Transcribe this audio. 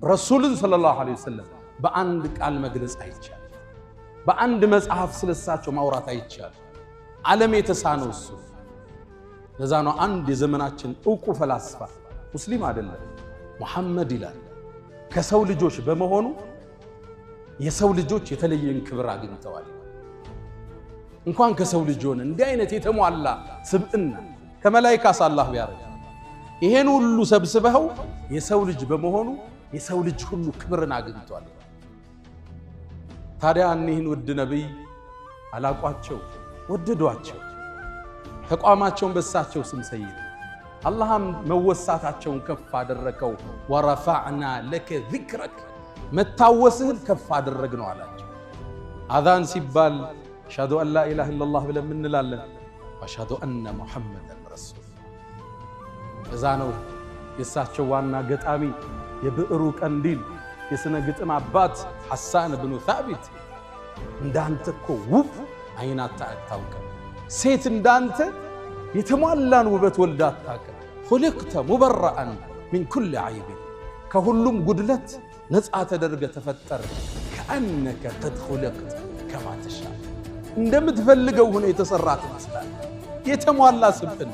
ረሱልን ሰለላሁ ዐለይሂ ወሰለም በአንድ ቃል መግለጽ አይቻልም። በአንድ መጽሐፍ ስለሳቸው ማውራት አይቻልም። ዓለም የተሳነው እሱ። ለዛ ነው አንድ የዘመናችን ዕውቁ ፈላስፋ ሙስሊም አይደለም ሙሐመድ ይላል ከሰው ልጆች በመሆኑ የሰው ልጆች የተለየን ክብር አግኝተዋል። እንኳን ከሰው ልጅ ሆነ እንዲህ አይነት የተሟላ ስብዕና ከመላእክት አላህ ቢያረግ ይሄን ሁሉ ሰብስበው የሰው ልጅ በመሆኑ የሰው ልጅ ሁሉ ክብርን አግኝቷል። ታዲያ እኒህን ውድ ነብይ አላቋቸው ወደዷቸው። ተቋማቸውን በሳቸው ስም ሰይድ አላህም መወሳታቸውን ከፍ አደረከው። ወረፈዕና ለከ ዚክረክ መታወስህን ከፍ አደረግነው አላቸው። አዛን ሲባል አሽሀዱ አን ላ ኢላሃ ኢለላህ ብለን እንላለን። ወአሽሀዱ አነ ሙሐመደን ረሱል። እዛ ነው የእሳቸው ዋና ገጣሚ የብዕሩ ቀንዲል የስነ ግጥም አባት ሐሳን ብኑ ሳቢት እንዳንተ እኮ ውብ አይናታ አታውቅም፣ ሴት እንዳንተ የተሟላን ውበት ወልዳ አታውቅም። ኹልቅተ ሙበረአን ሚን ኩል ዐይብ ከሁሉም ጉድለት ነፃ ተደርገ ተፈጠረ። ከአነከ ቀድ ኹልቅተ ከማ ተሻእ እንደምትፈልገው ሆነ የተሰራ ትመስላለህ። የተሟላ ስብዕና